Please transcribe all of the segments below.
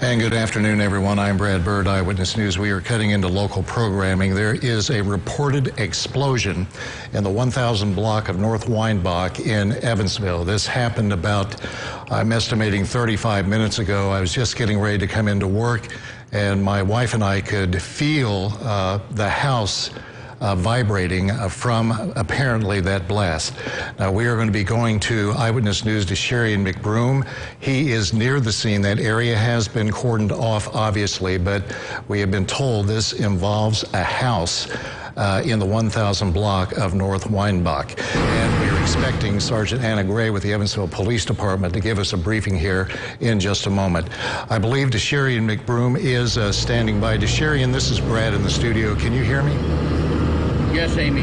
And good afternoon, everyone. I'm Brad Bird, Eyewitness News. We are cutting into local programming. There is a reported explosion in the 1000 block of North Weinbach in Evansville. This happened about, I'm estimating, 35 minutes ago. I was just getting ready to come into work, and my wife and I could feel the house vibrating from apparently that blast. Now we are going to be going to Eyewitness News to Sherry McBroom. He is near the scene. That area has been cordoned off, obviously, but we have been told this involves a house in the 1000 block of North Weinbach. And we are expecting Sergeant Anna Gray with the Evansville Police Department to give us a briefing here in just a moment. I believe DeSherry McBroom is standing by. DeSherry, and this is Brad in the studio. Can you hear me? Yes, Amy.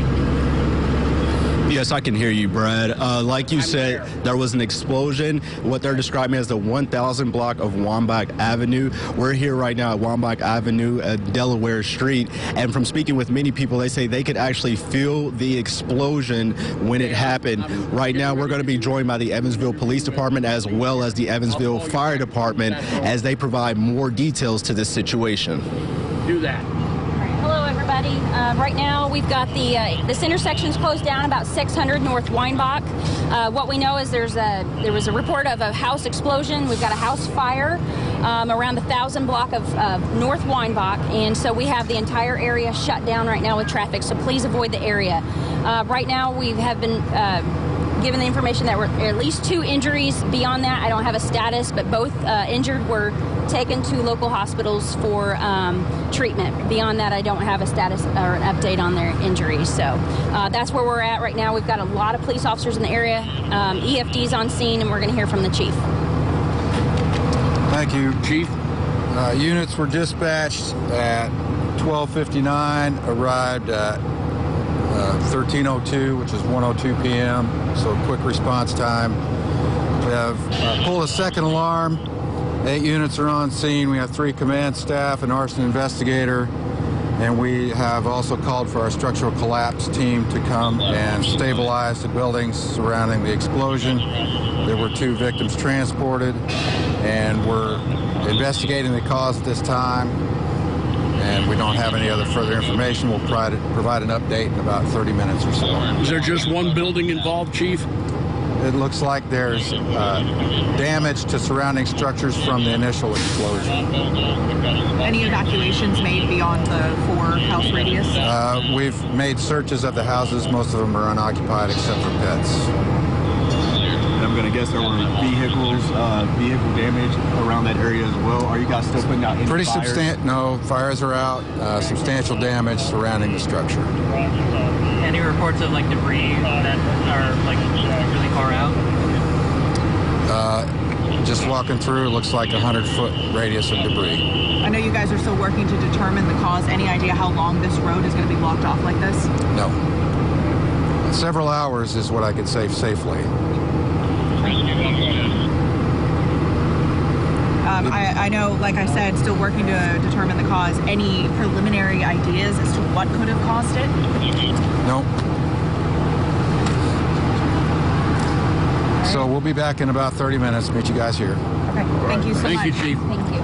Yes, I can hear you, Brad. Like you said, there was an explosion, what they're describing as the 1000 block of Weinbach Avenue. We're here right now at Weinbach Avenue at Delaware Street, and from speaking with many people, they say they could actually feel the explosion when it happened. Right now, we're going to be joined by the Evansville Police Department as well as the Evansville Fire Department as they provide more details to this situation. Do that. Hello, everybody. Right now, we've got this intersection's closed down about 600 North Weinbach. What we know is there was a report of a house explosion. We've got a house fire around the 1000 block of North Weinbach, and so we have the entire area shut down right now with traffic. So please avoid the area. Right now, we have been given the information that were at least 2 injuries. Beyond that, I don't have a status, but both injured were taken to local hospitals for treatment. Beyond that, I don't have a status or an update on their injuries. So that's where we're at right now. We've got a lot of police officers in the area, EFDs on scene, and we're going to hear from the chief. Thank you, Chief. Units were dispatched at 12:59, arrived at 13:02, which is 1:02 p.m., so quick response time. We have pulled a second alarm. 8 units are on scene. We have 3 command staff, an arson investigator, and we have also called for our structural collapse team to come and stabilize the buildings surrounding the explosion. There were 2 victims transported, and we're investigating the cause at this time. And we don't have any other further information. We'll provide an update in about 30 minutes or so. Is there just one building involved, Chief? It looks like there's damage to surrounding structures from the initial explosion. Any evacuations made beyond the 4-house radius? We've made searches of the houses. Most of them are unoccupied except for pets. I'm going to guess there were vehicle damage around that area as well. Are you guys still putting out any fires? No, fires are out. Substantial damage surrounding the structure. Any reports of like debris that are like really far out? Just walking through, it looks like a 100-foot radius of debris. I know you guys are still working to determine the cause. Any idea how long this road is going to be blocked off like this? No. Several hours is what I could say safely. I know, like I said, still working to determine the cause. Any preliminary ideas as to what could have caused it? Nope. So we'll be back in about 30 minutes. Meet you guys here. Okay. Thank you so much. Thank you, Chief. Thank you.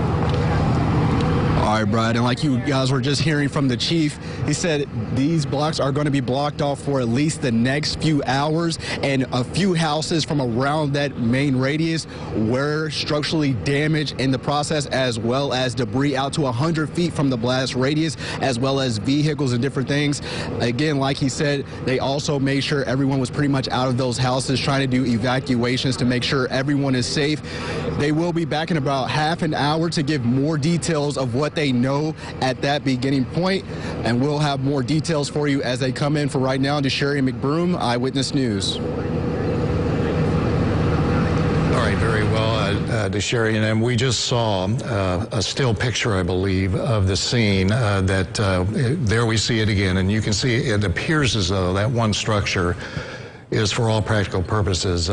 All right, Brad, and like you guys were just hearing from the chief, he said these blocks are going to be blocked off for at least the next few hours, and a few houses from around that main radius were structurally damaged in the process, as well as debris out to 100 feet from the blast radius, as well as vehicles and different things. Again, like he said, they also made sure everyone was pretty much out of those houses, trying to do evacuations to make sure everyone is safe. They will be back in about half an hour to give more details of what they know at that beginning point, and we'll have more details for you as they come in. For right now, to Sherry McBroom, Eyewitness News. All right, very well, to Sherry, and we just saw a still picture, I believe, of the scene. There we see it again, and you can see it appears as though that one structure is, for all practical purposes,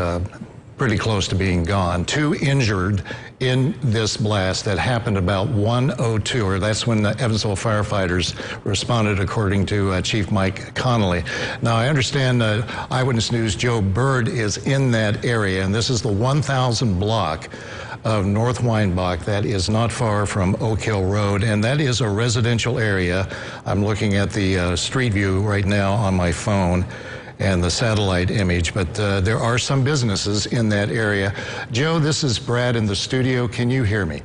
pretty close to being gone. 2 injured in this blast that happened about 1:02, or that's when the Evansville firefighters responded, according to Chief Mike Connolly. Now, I understand Eyewitness News' Joe Bird is in that area, and this is the 1000 block of North Weinbach. That is not far from Oak Hill Road, and that is a residential area. I'm looking at the street view right now on my phone and the satellite image, but there are some businesses in that area. Joe, this is Brad in the studio. Can you hear me?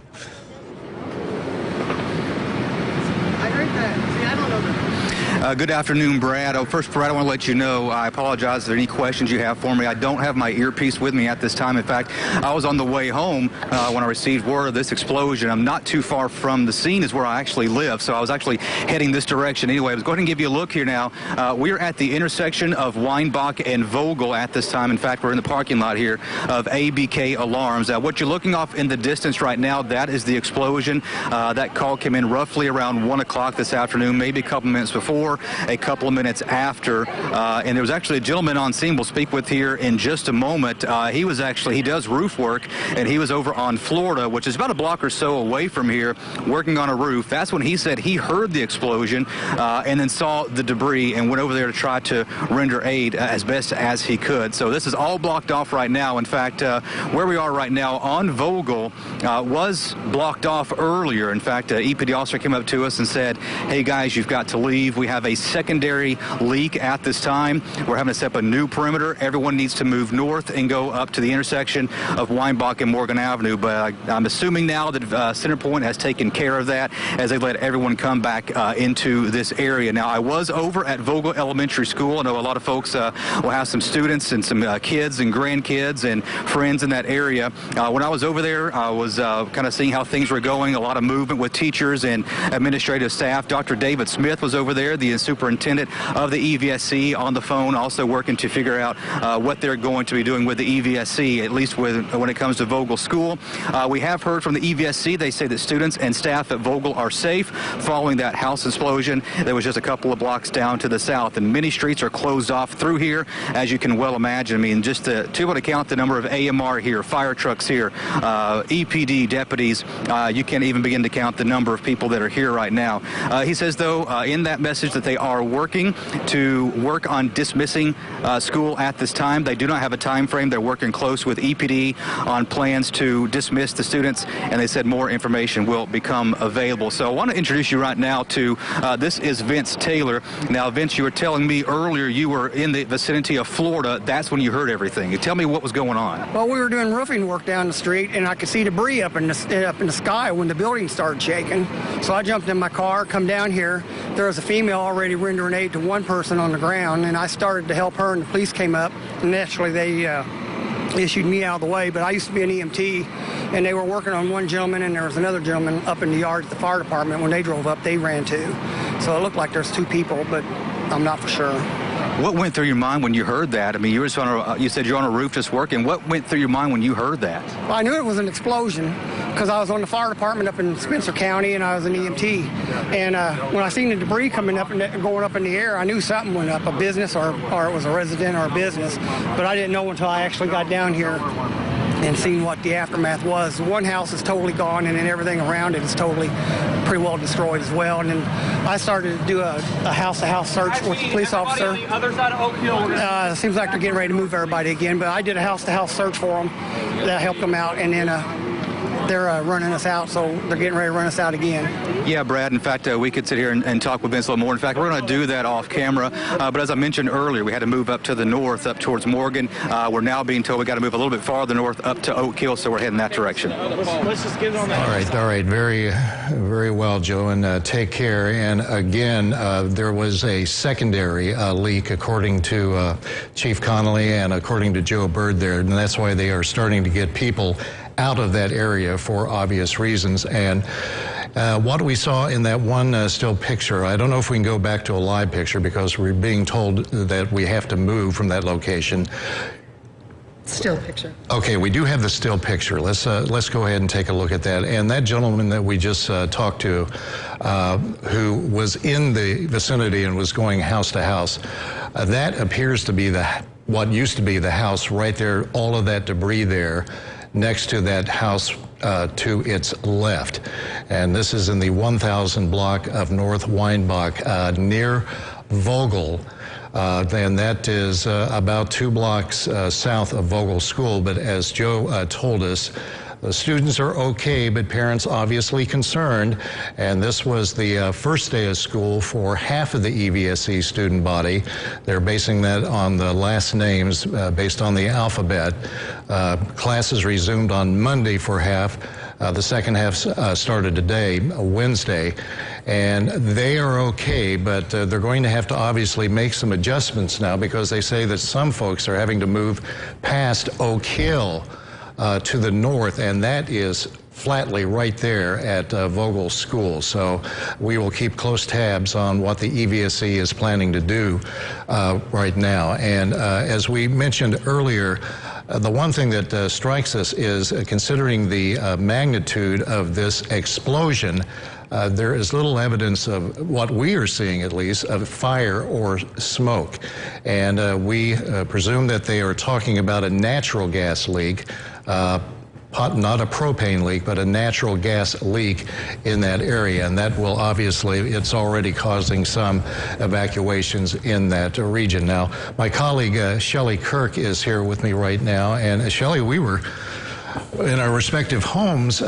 Good afternoon, Brad. First, Brad, I want to let you know I apologize if there are any questions you have for me. I don't have my earpiece with me at this time. In fact, I was on the way home when I received word of this explosion. I'm not too far from the scene is where I actually live, so I was actually heading this direction. Anyway, I was going to give you a look here now. We're at the intersection of Weinbach and Vogel at this time. In fact, we're in the parking lot here of ABK Alarms. What you're looking off in the distance right now, that is the explosion. That call came in roughly around 1 o'clock this afternoon, maybe a couple minutes before, a couple of minutes after, and there was actually a gentleman on scene we'll speak with here in just a moment. He does roof work, and he was over on Florida, which is about a block or so away from here, working on a roof. That's when he said he heard the explosion and then saw the debris and went over there to try to render aid as best as he could. So this is all blocked off right now. In fact, where we are right now on Vogel was blocked off earlier. In fact, EPD officer came up to us and said, hey guys, you've got to leave. We have a secondary leak at this time. We're having to set up a new perimeter. Everyone needs to move north and go up to the intersection of Weinbach and Morgan Avenue. But I'm assuming now that CenterPoint has taken care of that as they let everyone come back into this area. Now, I was over at Vogel Elementary School. I know a lot of folks will have some students and some kids and grandkids and friends in that area. When I was over there, I was kind of seeing how things were going, a lot of movement with teachers and administrative staff. Dr. David Smith was over there, the superintendent of the EVSC, on the phone, also working to figure out what they're going to be doing with the EVSC, at least when it comes to Vogel School. We have heard from the EVSC. They say that students and staff at Vogel are safe following that house explosion. There was just a couple of blocks down to the south, and many streets are closed off through here, as you can well imagine. I mean, just to be able to count the number of AMR here, fire trucks here, EPD deputies, you can't even begin to count the number of people that are here right now. He says, though, in that message that they are working to work on dismissing school at this time. They do not have a time frame. They're working close with EPD on plans to dismiss the students, and they said more information will become available. So I want to introduce you right now to, this is Vince Taylor. Now, Vince, you were telling me earlier you were in the vicinity of Florida. That's when you heard everything. Tell me what was going on. Well, we were doing roofing work down the street, and I could see debris up in the sky when the building started shaking. So I jumped in my car, come down here. There was a female already rendering aid to one person on the ground, and I started to help her, and the police came up, and naturally they issued me out of the way. But I used to be an EMT, and they were working on one gentleman, and there was another gentleman up in the yard at the fire department. When they drove up, they ran too. So it looked like there's two people, but I'm not for sure. What went through your mind when you heard that? I mean, you said you're on a roof just working. What went through your mind when you heard that? Well, I knew it was an explosion because I was on the fire department up in Spencer County, and I was an EMT. And when I seen the debris coming up and going up in the air, I knew something went up, a business or it was a resident or a business. But I didn't know until I actually got down here and seen what the aftermath was. One house is totally gone, and then everything around it is totally pretty well destroyed as well. And then I started to do a house-to-house search with the police officer. On the other side of Oak Hill. Seems like they're getting ready to move everybody again, but I did a house-to-house search for them. That helped them out, and then they're running us out, so they're getting ready to run us out again. Yeah, Brad. In fact, we could sit here and talk with Vince a little more. In fact, we're going to do that off camera. But as I mentioned earlier, we had to move up to the north, up towards Morgan. We're now being told we got to move a little bit farther north, up to Oak Hill, so we're heading that direction. Let's just get it on that. All right. Very, very well, Joe, and take care. And again, there was a secondary leak, according to Chief Connolly and according to Joe Bird there, and that's why they are starting to get people out of that area for obvious reasons. And what we saw in that one still picture, I don't know if we can go back to a live picture because we're being told that we have to move from that location. Still picture. Okay, we do have the still picture. Let's go ahead and take a look at that. And that gentleman that we just talked to, who was in the vicinity and was going house to house, that appears to be what used to be the house right there. All of that debris there, next to that house to its left. And this is in the 1000 block of North Weinbach near Vogel. And that is about 2 blocks south of Vogel School. But as Joe told us, The students are okay, but parents obviously concerned. And this was the first day of school for half of the EVSE student body. They're basing that on the last names based on the alphabet. Classes resumed on Monday for half. The second half started today, Wednesday, and they are okay, but they're going to have to obviously make some adjustments now because they say that some folks are having to move past Oak Hill to the north, and that is flatly right there at Vogel School. So we will keep close tabs on what the EVSE is planning to do right now. And as we mentioned earlier, the one thing that strikes us is considering the magnitude of this explosion, there is little evidence of what we are seeing, at least, of fire or smoke. And we presume that they are talking about a natural gas leak, not a propane leak, but a natural gas leak in that area. And that will obviously, it's already causing some evacuations in that region. Now, my colleague Shelley Kirk is here with me right now. And Shelley, we were in our respective homes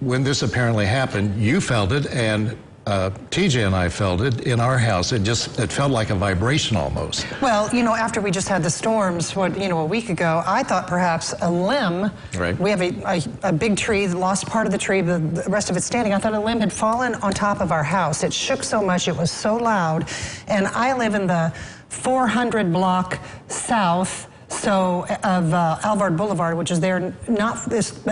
when this apparently happened. You felt it, and TJ and I felt it in our house. It felt like a vibration almost. Well, you know, after we just had the storms, a week ago, I thought perhaps a limb. Right. We have a big tree, lost part of the tree, the rest of it standing. I thought a limb had fallen on top of our house. It shook so much, it was so loud. And I live in the 400 block south of Alvard Boulevard, which is there,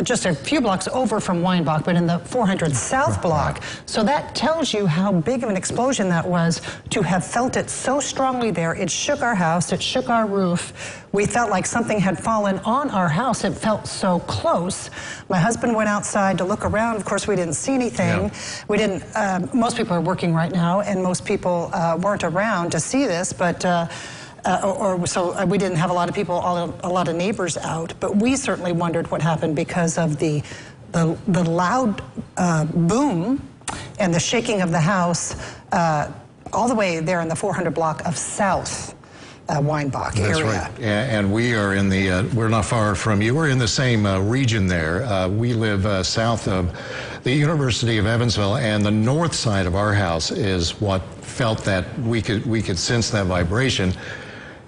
just a few blocks over from Weinbach, but in the 400 South block. So that tells you how big of an explosion that was to have felt it so strongly there. It shook our house, it shook our roof. We felt like something had fallen on our house. It felt so close. My husband went outside to look around. Of course, we didn't see anything. Yeah. We didn't, most people are working right now, and most people weren't around to see this, but so we didn't have a lot of people, a lot of neighbors out, but we certainly wondered what happened because of the loud boom and the shaking of the house all the way there in the 400 block of South Weinbach area. That's right. And we are in the, we're not far from you. We're in the same region there. We live south of the University of Evansville, and the north side of our house is what felt that we could sense that vibration.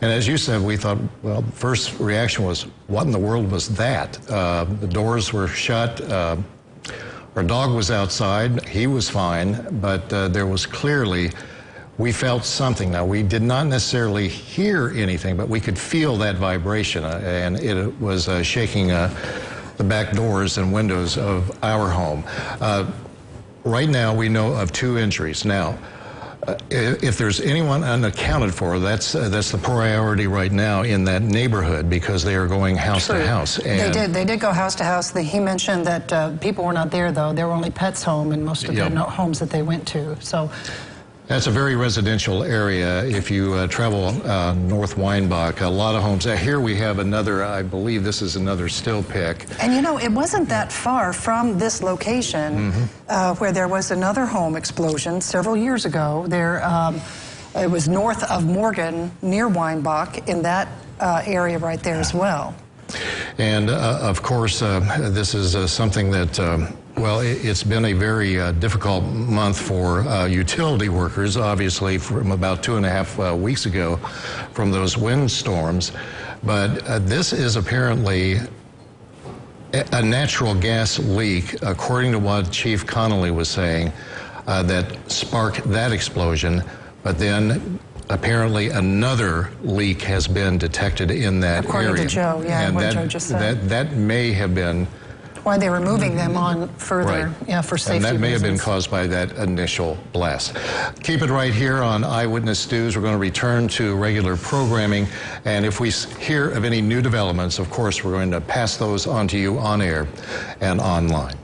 And as you said, we thought, well, first reaction was, what in the world was that? The doors were shut. Our dog was outside. He was fine, but there was clearly, we felt something. Now, we did not necessarily hear anything, but we could feel that vibration, and it was shaking the back doors and windows of our home. Right now, we know of 2 injuries. Now, if there's anyone unaccounted for, that's the priority right now in that neighborhood, because they are going house to house. And they did go house to house. He mentioned that people were not there, though. There were only pets home in most of the homes that they went to. So that's a very residential area. If you travel North Weinbach, a lot of homes. Here we have another, I believe this is another still pic. And you know, it wasn't that far from this location where there was another home explosion several years ago. There, it was north of Morgan, near Weinbach, in that area right there as well. And of course, this is something that well, it's been a very difficult month for utility workers, obviously, from about 2.5 weeks ago from those windstorms. But this is apparently a natural gas leak, according to what Chief Connolly was saying, that sparked that explosion. But then apparently another leak has been detected in that area. According to Joe, yeah, and what Joe just said. That may have been why they were moving them on further, right. For safety reasons. And that may have been reasons. caused by that initial blast. Keep it right here on Eyewitness News. We're going to return to regular programming, and if we hear of any new developments, of course, we're going to pass those on to you on air and online.